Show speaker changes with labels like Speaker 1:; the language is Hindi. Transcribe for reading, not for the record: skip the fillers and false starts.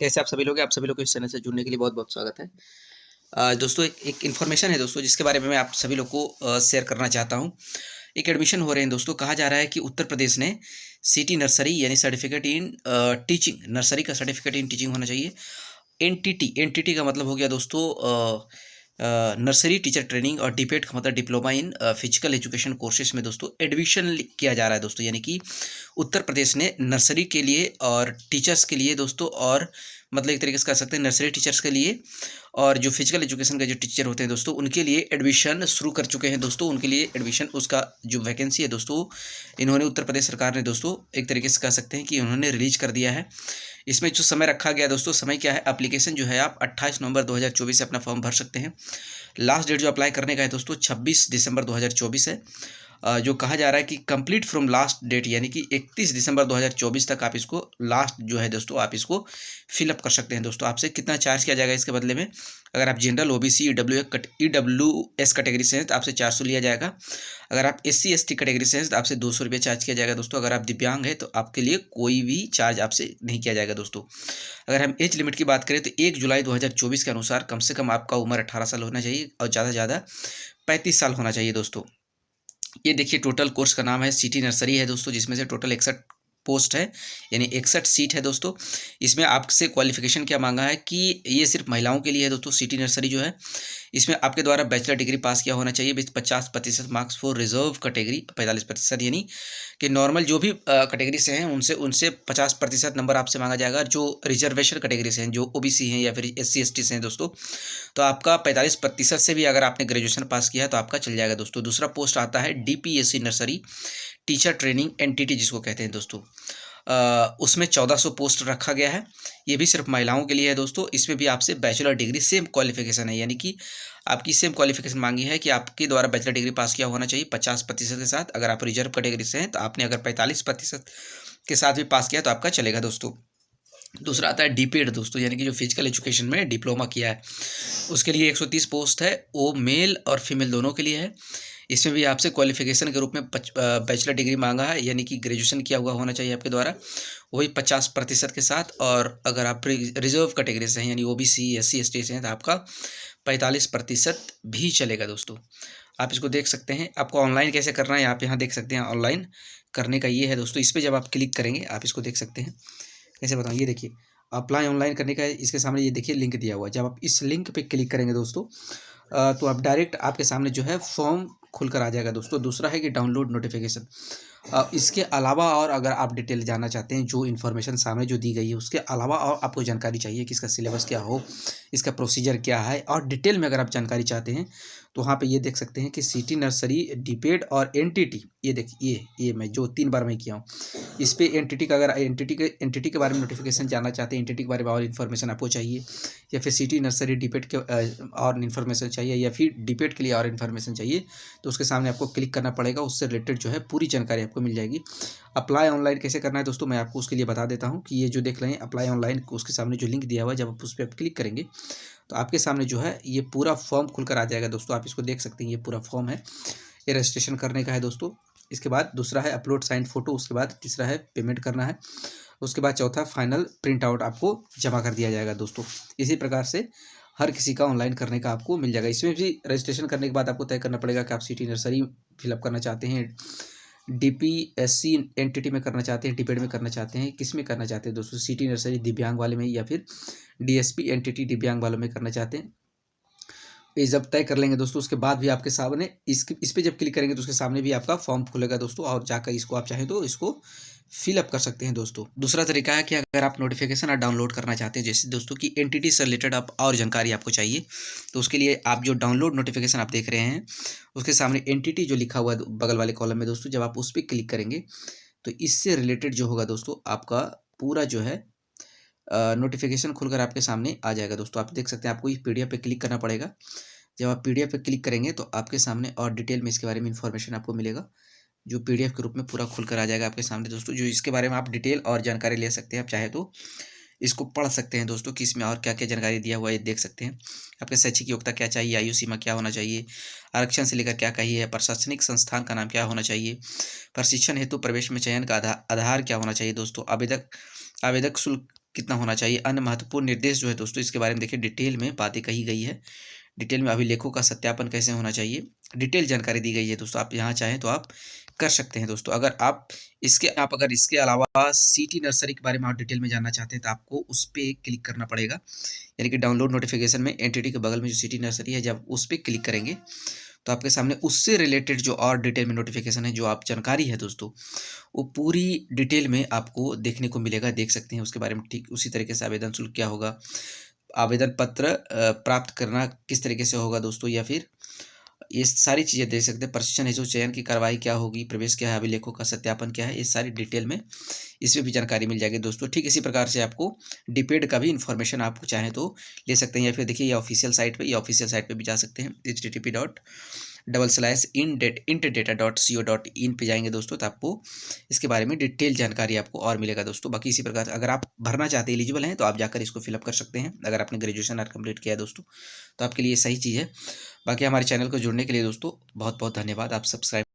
Speaker 1: कैसे आप सभी लोग हैं? आप सभी लोग को इस चैनल से जुड़ने के लिए बहुत-बहुत स्वागत है। दोस्तों एक इन्फॉर्मेशन है दोस्तों जिसके बारे में मैं आप सभी लोग को शेयर करना चाहता हूँ। एक एडमिशन हो रहे हैं दोस्तों, कहा जा रहा है कि उत्तर प्रदेश ने सिटी नर्सरी यानी सर्टिफिकेट इन टीचिंग, नर्सरी का सर्टिफिकेट इन टीचिंग होना चाहिए। एनटीटी, एनटीटी का मतलब हो गया दोस्तों नर्सरी टीचर ट्रेनिंग, और डीपेट का मतलब diploma in physical education courses में दोस्तों एडमिशन किया जा रहा है दोस्तों। यानी कि उत्तर प्रदेश ने नर्सरी के लिए और टीचर्स के लिए दोस्तों, और मतलब एक तरीके से कह सकते हैं नर्सरी टीचर्स के लिए और जो फिजिकल एजुकेशन के जो टीचर होते हैं दोस्तों, उनके लिए एडमिशन शुरू कर चुके हैं दोस्तों। उनके लिए एडमिशन, उसका जो वैकेंसी है दोस्तों, इन्होंने उत्तर प्रदेश सरकार ने दोस्तों एक तरीके से कह सकते हैं कि उन्होंने रिलीज कर दिया है। इसमें जो समय रखा गया दोस्तों, समय क्या है, एप्लीकेशन जो है आप 28 नवंबर 2024 से अपना फॉर्म भर सकते हैं। लास्ट डेट जो अप्लाई करने का है दोस्तों 26 दिसंबर 2024 है। जो कहा जा रहा है कि कंप्लीट फ्रॉम लास्ट डेट, यानी कि 31 दिसंबर 2024 तक आप इसको लास्ट जो है दोस्तों आप इसको फिलअप कर सकते हैं दोस्तों। आपसे कितना चार्ज किया जाएगा इसके बदले में? अगर आप जनरल, ओबीसी, ईडब्ल्यूएस कैटेगरी से हैं तो आपसे 400 लिया जाएगा। अगर आप एससी एसटी कैटेगरी से हैं तो आपसे 200 रुपये चार्ज किया जाएगा दोस्तों। अगर आप दिव्यांग हैं तो आपके लिए कोई भी चार्ज आपसे नहीं किया जाएगा दोस्तों। अगर हम एज लिमिट की बात करें तो 1 जुलाई 2024 के अनुसार कम से कम आपका उम्र 18 साल होना चाहिए और ज़्यादा से ज़्यादा 35 साल होना चाहिए दोस्तों। ये देखिए टोटल कोर्स का नाम है सिटी नर्सरी है दोस्तों, जिसमें से टोटल 61 पोस्ट है, यानी 61 सीट है दोस्तों। इसमें आपसे क्वालिफिकेशन क्या मांगा है कि ये सिर्फ महिलाओं के लिए है दोस्तों। सिटी नर्सरी जो है इसमें आपके द्वारा बैचलर डिग्री पास किया होना चाहिए with 50% marks for reserve category, 45%, यानी कि नॉर्मल जो भी कैटेगरी से हैं उनसे उनसे 50% नंबर आपसे मांगा जाएगा। जो रिजर्वेशन कैटेगरी से हैं, जो ओबीसी हैं या फिर एससी एसटी से हैं दोस्तों, तो आपका 45% से भी अगर आपने ग्रेजुएशन पास किया है तो आपका चल जाएगा दोस्तों। दूसरा पोस्ट आता है DPSC nursery teacher training NTT जिसको कहते हैं दोस्तों। उसमें 1400 पोस्ट रखा गया है। ये भी सिर्फ महिलाओं के लिए है दोस्तों। इसमें भी आपसे बैचलर डिग्री सेम क्वालिफिकेशन है, यानी कि आपकी सेम क्वालिफिकेशन मांगी है कि आपके द्वारा बैचलर डिग्री पास किया होना चाहिए 50% के साथ। अगर आप रिजर्व कैटेगरी से हैं तो आपने अगर 45% के साथ भी पास किया तो आपका चलेगा दोस्तों। दूसरा आता है डीपेड दोस्तों, यानी कि जो फिजिकल एजुकेशन में डिप्लोमा किया है उसके लिए 130 पोस्ट है। वो मेल और फीमेल दोनों के लिए है। इसमें भी आपसे क्वालिफिकेशन के रूप में बैचलर डिग्री मांगा है, यानी कि ग्रेजुएशन किया हुआ होना चाहिए आपके द्वारा, वही 50% के साथ। और अगर आप रिजर्व कैटेगरी से हैं यानी ओबीसी एससी एसटी से हैं तो आपका 45% भी चलेगा दोस्तों। आप इसको देख सकते हैं। आपको ऑनलाइन कैसे करना है आप यहाँ देख सकते हैं। ऑनलाइन करने का ये है दोस्तों, इस पर जब आप क्लिक करेंगे आप इसको देख सकते हैं। कैसे बताऊँ, ये देखिए अप्लाई ऑनलाइन करने का इसके सामने ये देखिए लिंक दिया हुआ है। जब आप इस लिंक पे क्लिक करेंगे दोस्तों तो आप डायरेक्ट आपके सामने जो है फॉर्म खुलकर आ जाएगा दोस्तों। दूसरा है कि डाउनलोड नोटिफिकेशन। इसके अलावा और अगर आप डिटेल जानना चाहते हैं, जो इन्फॉर्मेशन सामने जो दी गई है उसके अलावा और आपको जानकारी चाहिए कि इसका सिलेबस क्या हो, इसका प्रोसीजर क्या है, और डिटेल में अगर आप जानकारी चाहते हैं तो वहाँ पे ये देख सकते हैं कि सिटी नर्सरी, डीपेड और एनटीटी, ये देखिए ये मैं जो 3 बार मैं किया हूँ इस पर एनटीटी का, अगर एनटीटी के बारे में नोटिफिकेशन जानना चाहते हैं, एनटीटी के बारे में और इन्फॉर्मेशन आपको चाहिए, या फिर सिटी नर्सरी डीपेड के और इन्फॉर्मेशन चाहिए, या फिर डीपेड के लिए और इन्फॉर्मेशन चाहिए, तो उसके सामने आपको क्लिक करना पड़ेगा। उससे रिलेटेड जो है पूरी जानकारी आपको मिल जाएगी। अप्लाई ऑनलाइन कैसे करना है दोस्तों, मैं आपको उसके लिए बता देता हूँ कि ये जो देख रहे हैं अप्लाई ऑनलाइन, उसके सामने जो लिंक दिया हुआ है, जब आप उस पर क्लिक करेंगे तो आपके सामने जो है ये पूरा फॉर्म खुलकर आ जाएगा दोस्तों। आप इसको देख सकते हैं, ये पूरा फॉर्म है, ये रजिस्ट्रेशन करने का है दोस्तों। इसके बाद दूसरा है अपलोड साइन फोटो, उसके बाद तीसरा है पेमेंट करना है, उसके बाद चौथा फाइनल प्रिंट आउट आपको जमा कर दिया जाएगा दोस्तों। इसी प्रकार से हर किसी का ऑनलाइन करने का आपको मिल जाएगा। इसमें भी रजिस्ट्रेशन करने के बाद आपको तय करना पड़ेगा कि आप सिटी नर्सरी फिलअप करना चाहते हैं, डीपीएससी एनटीटी में करना चाहते हैं, डीपेड में करना चाहते हैं, किस में करना चाहते हैं दोस्तों, सिटी नर्सरी दिव्यांग वाले में, या फिर डीएसपी एनटीटी दिव्यांग वालों में करना चाहते हैं। ये जब तय कर लेंगे दोस्तों उसके बाद भी आपके सामने इस पर जब क्लिक करेंगे तो उसके सामने भी आपका फॉर्म खुलेगा दोस्तों, और जाकर इसको आप चाहें तो इसको फिलअप कर सकते हैं दोस्तों। दूसरा तरीका है कि अगर आप नोटिफिकेशन डाउनलोड करना चाहते हैं, जैसे दोस्तों की एनटीटी से रिलेटेड आप और जानकारी आपको चाहिए, तो उसके लिए आप जो डाउनलोड नोटिफिकेशन आप देख रहे हैं उसके सामने एनटीटी जो लिखा हुआ है बगल वाले कॉलम में दोस्तों, जब आप उस पर क्लिक करेंगे तो इससे रिलेटेड जो होगा दोस्तों आपका पूरा जो है नोटिफिकेशन खुलकर आपके सामने आ जाएगा दोस्तों। आप देख सकते हैं, आपको इस पीडीएफ पे क्लिक करना पड़ेगा। जब आप पीडीएफ पे क्लिक करेंगे तो आपके सामने और डिटेल में इसके बारे में इन्फॉर्मेशन आपको मिलेगा, जो पीडीएफ के रूप में पूरा खुलकर आ जाएगा आपके सामने दोस्तों, जो इसके बारे में आप डिटेल और जानकारी ले सकते हैं। आप चाहे तो इसको पढ़ सकते हैं दोस्तों कि इसमें और क्या क्या जानकारी दिया हुआ है, देख सकते हैं। आपके शैक्षिक योग्यता क्या चाहिए, आयु सीमा क्या होना चाहिए, आरक्षण से लेकर क्या कही है, प्रशासनिक संस्थान का नाम क्या होना चाहिए, प्रशिक्षण हेतु प्रवेश में चयन का आधार क्या होना चाहिए दोस्तों, आवेदक शुल्क कितना होना चाहिए। अन्य महत्वपूर्ण निर्देश जो है दोस्तों इसके बारे में देखिए डिटेल में बातें कही गई है। डिटेल में अभिलेखों का सत्यापन कैसे होना चाहिए, डिटेल जानकारी दी गई है दोस्तों। आप यहाँ चाहें तो आप कर सकते हैं दोस्तों। अगर इसके अलावा सिटी नर्सरी के बारे में आप डिटेल में जानना चाहते हैं तो आपको उस पे क्लिक करना पड़ेगा। यानी कि डाउनलोड नोटिफिकेशन में एंटिटी के बगल में जो सिटी नर्सरी है, जब उस पे क्लिक करेंगे तो आपके सामने उससे रिलेटेड जो और डिटेल में नोटिफिकेशन है, जो आप जानकारी है दोस्तों, वो पूरी डिटेल में आपको देखने को मिलेगा, देख सकते हैं उसके बारे में। ठीक उसी तरीके से आवेदन शुल्क क्या होगा, आवेदन पत्र प्राप्त करना किस तरीके से होगा दोस्तों, या फिर ये सारी चीज़ें देख सकते हैं। प्रशिक्षण हेतु चयन की कार्रवाई क्या होगी, प्रवेश क्या है, अभिलेखों का सत्यापन क्या है, ये सारी डिटेल में इसमें भी जानकारी मिल जाएगी दोस्तों। ठीक इसी प्रकार से आपको डिपेड का भी इन्फॉर्मेशन आपको चाहें तो ले सकते हैं, या फिर देखिए ये ऑफिशियल साइट पे भी जा सकते हैं। http://intdata.co.in पे जाएंगे दोस्तों, तो आपको इसके बारे में डिटेल जानकारी आपको और मिलेगा दोस्तों। बाकी इसी प्रकार अगर आप भरना चाहते हैं, एलिजिबल हैं, तो आप जाकर इसको फिलअप कर सकते हैं। अगर आपने ग्रेजुएशन और कंप्लीट किया है दोस्तों, तो आपके लिए सही चीज़ है। बाकी हमारे चैनल को जुड़ने के लिए दोस्तों बहुत बहुत धन्यवाद। आप सब्सक्राइब